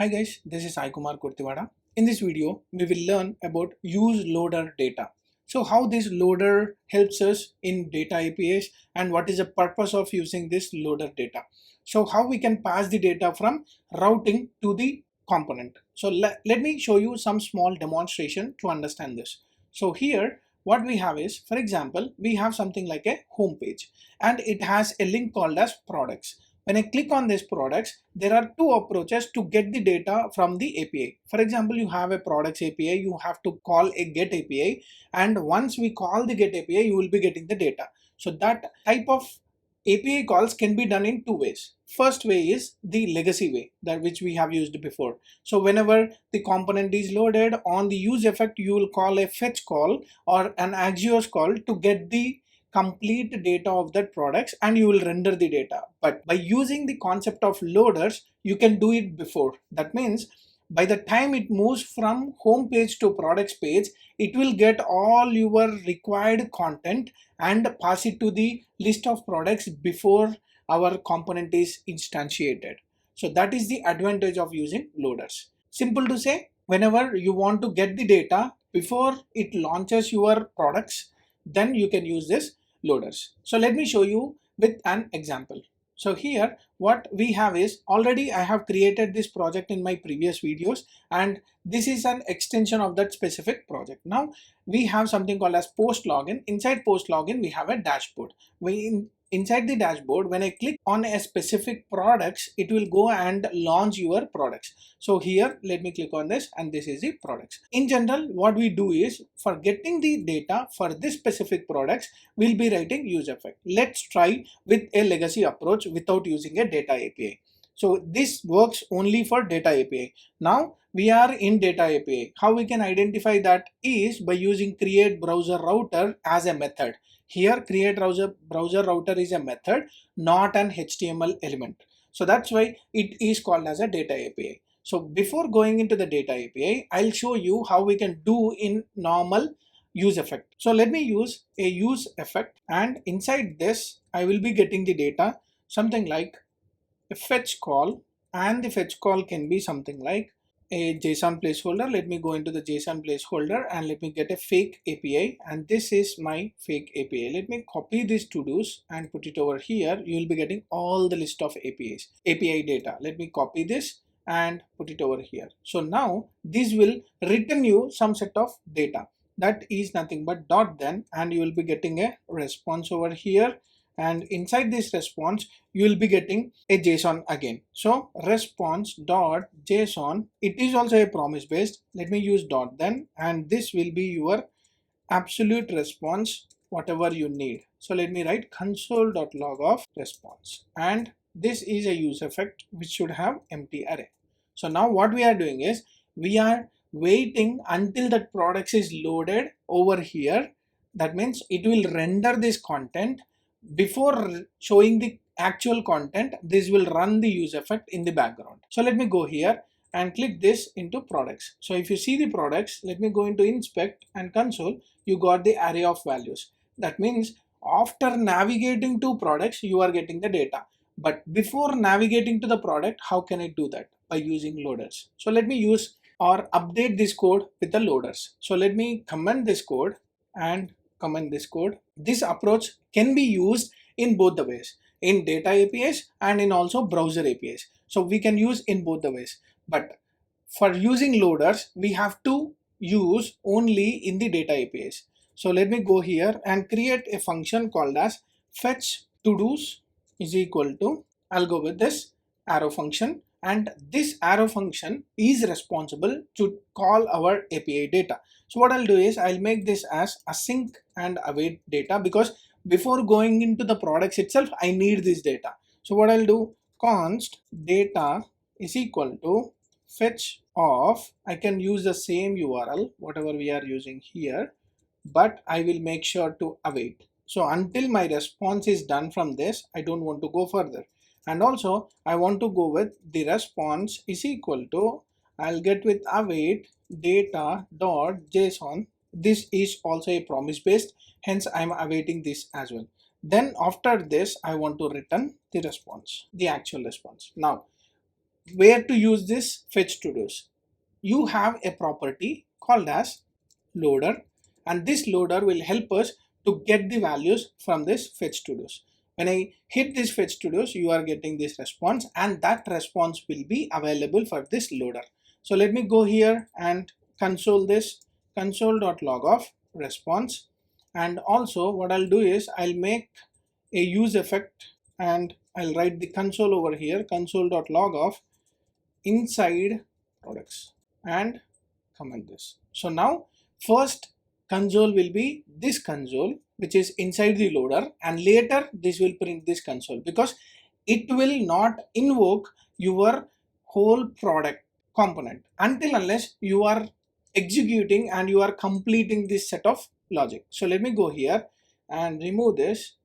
Hi guys, this is Sai Kumar Kurtivada. In this video, we will learn about useLoaderData. So how this loader helps us in data APIs and what is the purpose of using this loader data. So how we can pass the data from routing to the component. So let me show you some small demonstration to understand this. So here what we have is, for example, we have something like a home page and it has a link called as products. When I click on these products, there are two approaches to get the data from the API. For example, you have a products API, you have to call a get API, and once we call the get API, you will be getting the data. So that type of API calls can be done in two ways. First way is the legacy way, that which we have used before. So whenever the component is loaded on the useEffect, you will call a fetch call or an Axios call to get the complete data of that products and you will render the data. But by using the concept of loaders, you can do it before. That means by the time it moves from home page to products page, it will get all your required content and pass it to the list of products before our component is instantiated. So that is the advantage of using loaders. Simple to say, whenever you want to get the data before it launches your products, then you can use this loaders. So let me show you with an example. So here what we have is, already I have created this project in my previous videos and this is an extension of that specific project. Now we have something called as post login. Inside post login we have a dashboard. Inside the dashboard, when I click on a specific products, it will go and launch your products. So here let me click on this and this is the products. In general, what we do is, for getting the data for this specific products, we'll be writing useEffect. Let's try with a legacy approach without using a data API. So this works only for data API. Now we are in data API. How we can identify that is by using create browser router as a method. Here create browser router is a method, not an HTML element. So that's why it is called as a data API. So before going into the data API, I'll show you how we can do in normal useEffect. So let me use a useEffect, and inside this I will be getting the data something like a fetch call, and the fetch call can be something like a JSON placeholder. Let me go into the JSON placeholder and let me get a fake API, and this is my fake API. Let me copy these to-dos and put it over here. You will be getting all the list of API data. Let me copy this and put it over here. So now this will return you some set of data. That is nothing but dot then, and you will be getting a response over here, and inside this response you will be getting a JSON again. So response dot JSON, it is also a promise based. Let me use dot then, and this will be your absolute response, whatever you need. So let me write console.log of response, and this is a useEffect which should have empty array. So now what we are doing is, we are waiting until that products is loaded over here. That means it will render this content before showing the actual content. This will run the useEffect in the background. So let me go here and click this into products. So if you see the products, let me go into inspect and console, you got the array of values. That means after navigating to products, you are getting the data. But before navigating to the product, how can I do that? By using loaders. So let me use or update this code with the loaders. So let me comment this code and comment this code. This approach can be used in both the ways, in data APIs and in also browser APIs. So we can use in both the ways. But for using loaders, we have to use only in the data APIs. So let me go here and create a function called as fetch to-dos is equal to, I'll go with this arrow function, and this arrow function is responsible to call our API data. So what I'll do is, I'll make this as async and await data, because before going into the products itself, I need this data. So what I'll do, const data is equal to fetch of, I can use the same URL, whatever we are using here, but I will make sure to await. So until my response is done from this, I don't want to go further. And also I want to go with the response is equal to, I'll get with await data dot JSON. This is also a promise based, hence I'm awaiting this as well. Then after this, I want to return the response, the actual response. Now where to use this fetch to dos. You have a property called as loader, and this loader will help us to get the values from this fetch to dos. When I hit this fetch to dos, you are getting this response, and that response will be available for this loader. So let me go here and console this, console.log of response. And also what I'll do is I'll make a use effect, and I'll write the console over here, console.log of inside products, and comment this. So now first console will be this console which is inside the loader, and later this will print this console, because it will not invoke your whole product component until unless you are executing and you are completing this set of logic. So let me go here and remove this,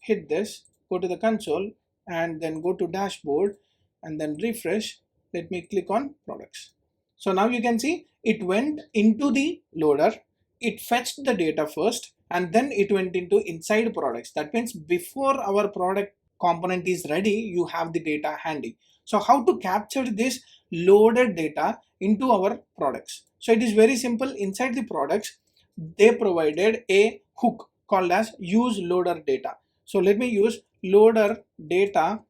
hit this, go to the console, and then go to dashboard and then refresh. Let me click on products. So now you can see it went into the loader, it fetched the data first, and then it went into inside products. That means before our product component is ready, you have the data handy. So how to capture this loaded data into our products? So it is very simple. Inside the products, they provided a hook called as useLoaderData. So let me use loader data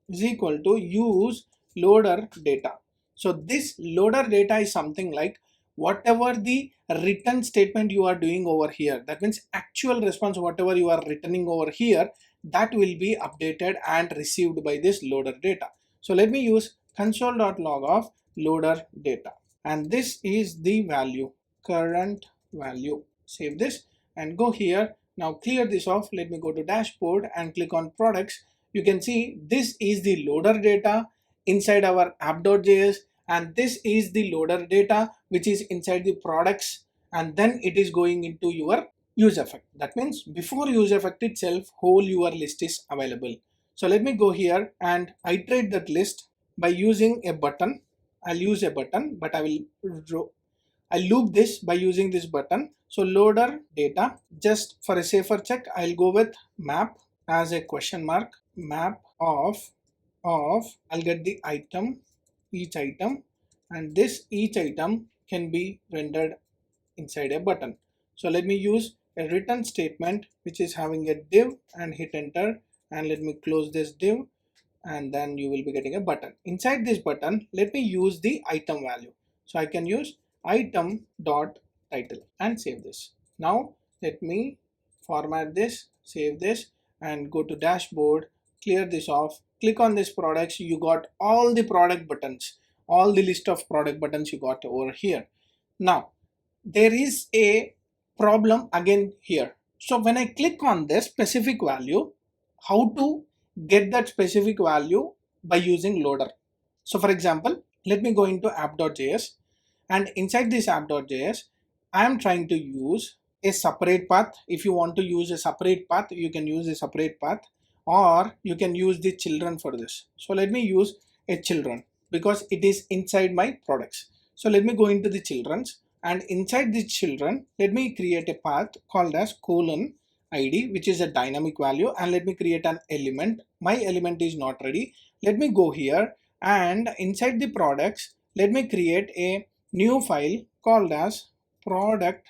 is equal to useLoaderData. So this loader data is something like whatever the return statement you are doing over here, that means actual response whatever you are returning over here, that will be updated and received by this loader data. So let me use console.log of loader data, and this is the value, current value. Save this and go here. Now clear this off. Let me go to dashboard and click on products. You can see this is the loader data inside our app.js, and this is the loader data which is inside the products, and then it is going into your useEffect. That means before useEffect itself, whole your list is available. So let me go here and iterate that list by using a button. I'll use a button, but I'll loop this by using this button. So loader data, just for a safer check, I'll go with map as a question mark, map of I'll get the item, each item, and this each item can be rendered inside a button. So let me use a return statement which is having a div, and hit enter, and let me close this div, and then you will be getting a button. Inside this button, let me use the item value. So I can use item dot title and save this. Now let me format this, save this, and go to dashboard, clear this off, click on this products. You got all the product buttons, all the list of product buttons you got over here. Now there is a problem again here. So when I click on this specific value, how to get that specific value? By using loader. So for example, let me go into app.js, and inside this app.js, I am trying to use a separate path. If you want to use a separate path, you can use a separate path, or you can use the children for this. So let me use a children because it is inside my products. So let me go into the children's, and inside the children, let me create a path called as colon id, which is a dynamic value, and let me create an element. My element is not ready. Let me go here, and inside the products, let me create a new file called as product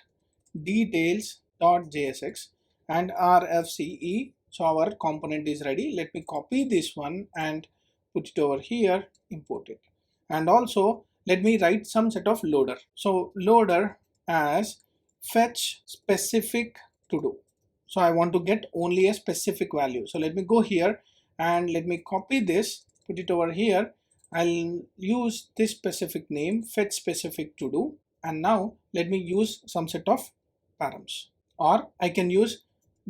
details.jsx and rfce. So our component is ready. Let me copy this one and put it over here, import it, and also let me write some set of loader. So loader as fetch specific to do. So I want to get only a specific value. So let me go here and let me copy this, put it over here. I'll use this specific name, fetch specific to do, and now let me use some set of params, or I can use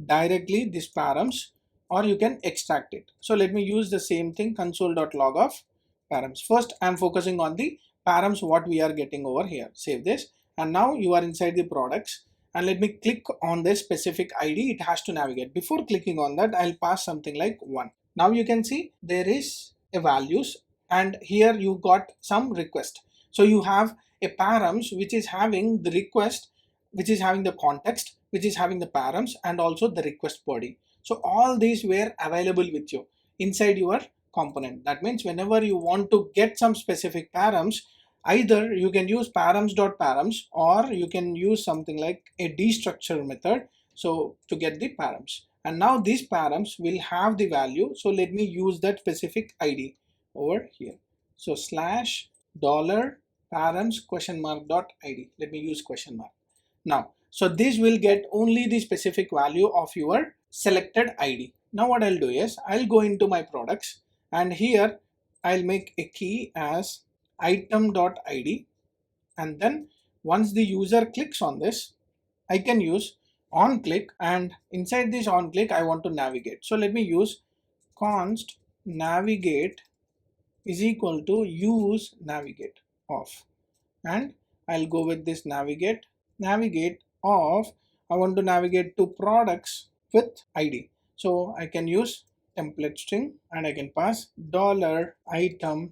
directly this params, or you can extract it. So let me use the same thing, console.log of params. First I'm focusing on the params what we are getting over here. Save this, and now you are inside the products, and let me click on this specific ID. It has to navigate. Before clicking on that, I'll pass something like 1. Now you can see there is a values, and here you got some request. So you have a params which is having the request, which is having the context, which is having the params, and also the request body. So all these were available with you inside your component. That means whenever you want to get some specific params, either you can use params.params or you can use something like a destructure method so to get the params. And now these params will have the value. So let me use that specific ID over here. So slash dollar params question mark dot ID. Let me use question mark. Now, so this will get only the specific value of your selected ID. Now what I'll do is I'll go into my products and here I'll make a key as item.id, and then once the user clicks on this, I can use on click, and inside this on click I want to navigate. So let me use const navigate is equal to use navigate off, and I'll go with this navigate off. I want to navigate to products with ID. So I can use template string and I can pass $item.id.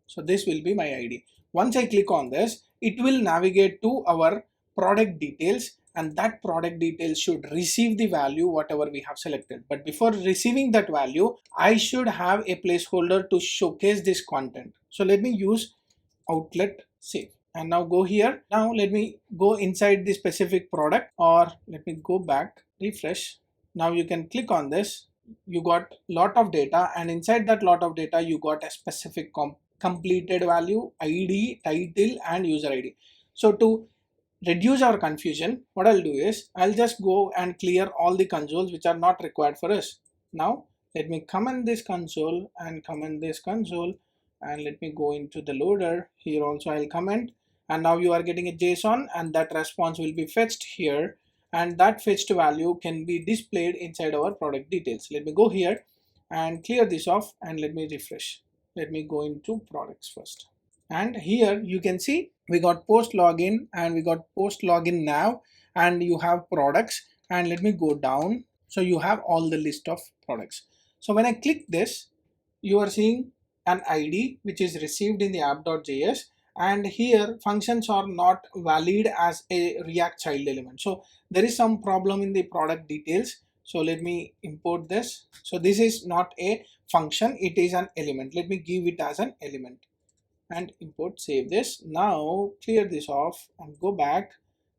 So this will be my ID. Once I click on this, it will navigate to our product details, and that product details should receive the value whatever we have selected. But before receiving that value, I should have a placeholder to showcase this content. So let me use outlet save. And now go here. Now let me go inside the specific product, or let me go back, refresh. Now you can click on this. You got lot of data, and inside that lot of data you got a specific completed value, ID, title and user ID. So to reduce our confusion, what I'll do is I'll just go and clear all the consoles which are not required for us. Now let me comment this console and comment this console, and let me go into the loader. Here also I'll comment, and now you are getting a JSON, and that response will be fetched here, and that fetched value can be displayed inside our product details. Let me go here and clear this off, and let me refresh. Let me go into products first, and here you can see we got post login and we got post login now, and you have products, and let me go down. So you have all the list of products. So when I click this, you are seeing an ID which is received in the app.js, and here functions are not valid as a React child element. So there is some problem in the product details. So let me import this. So this is not a function, it is an element. Let me give it as an element and import, save this. Now clear this off and go back.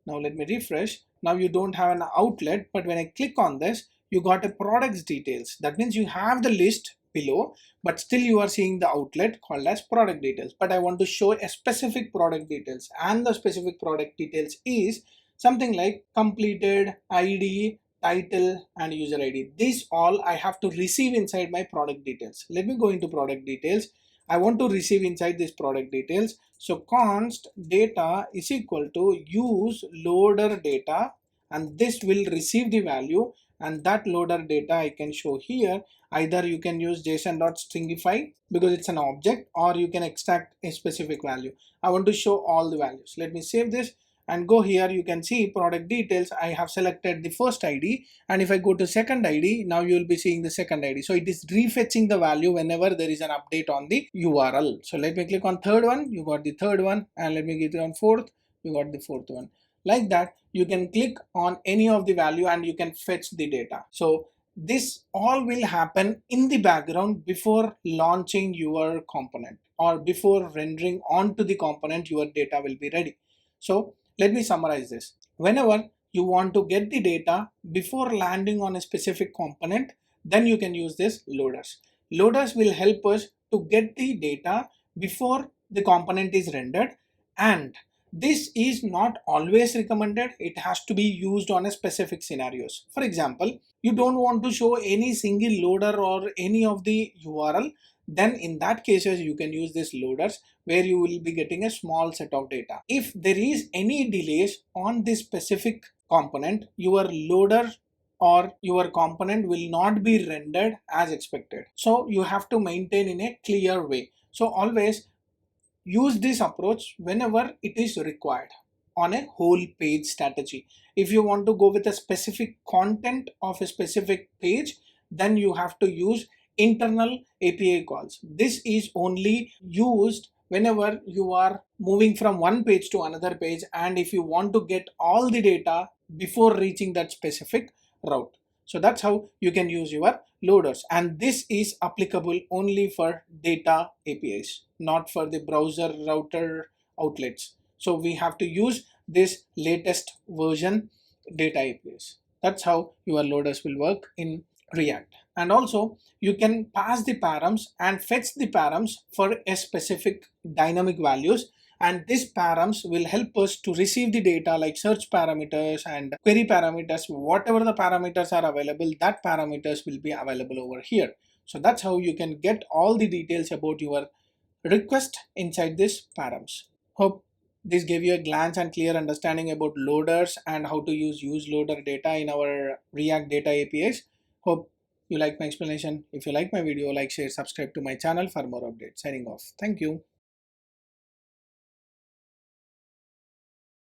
Now let me refresh. Now you don't have an outlet, but when I click on this, you got a products details. That means you have the list below, but still you are seeing the outlet called as product details. But I want to show a specific product details, and the specific product details is something like completed, ID, title and user ID. These all I have to receive inside my product details. Let me go into product details. I want to receive inside this product details. So const data is equal to useLoaderData, and this will receive the value, and that loader data I can show here. Either you can use json.stringify because it's an object, or you can extract a specific value. I want to show all the values. Let me save this and go here. You can see product details. I have selected the first ID, and if I go to second ID, now you will be seeing the second ID. So it is refetching the value whenever there is an update on the URL. So let me click on third one. You got the third one, and let me get on fourth. You got the fourth one. Like that, you can click on any of the value and you can fetch the data. So this all will happen in the background before launching your component, or before rendering onto the component, your data will be ready. So let me summarize this. Whenever you want to get the data before landing on a specific component, then you can use this loaders. Loaders will help us to get the data before the component is rendered, and this is not always recommended. It has to be used on a specific scenarios. For example, you don't want to show any single loader or any of the URL, then in that cases you can use this loaders, where you will be getting a small set of data. If there is any delays on this specific component, your loader or your component will not be rendered as expected. So you have to maintain in a clear way. So always use this approach whenever it is required on a whole page strategy. If you want to go with a specific content of a specific page, then you have to use internal API calls. This is only used whenever you are moving from one page to another page, and if you want to get all the data before reaching that specific route. So that's how you can use your loaders, and this is applicable only for data APIs, not for the browser router outlets. So we have to use this latest version data APIs. That's how your loaders will work in React. And also you can pass the params and fetch the params for a specific dynamic values, and these params will help us to receive the data like search parameters and query parameters. Whatever the parameters are available, that parameters will be available over here. So that's how you can get all the details about your request inside this params. Hope this gave you a glance and clear understanding about loaders and how to use useLoaderData in our React data APIs. Hope you like my explanation. If you like my video, like, share, subscribe to my channel for more updates. Signing off. Thank you.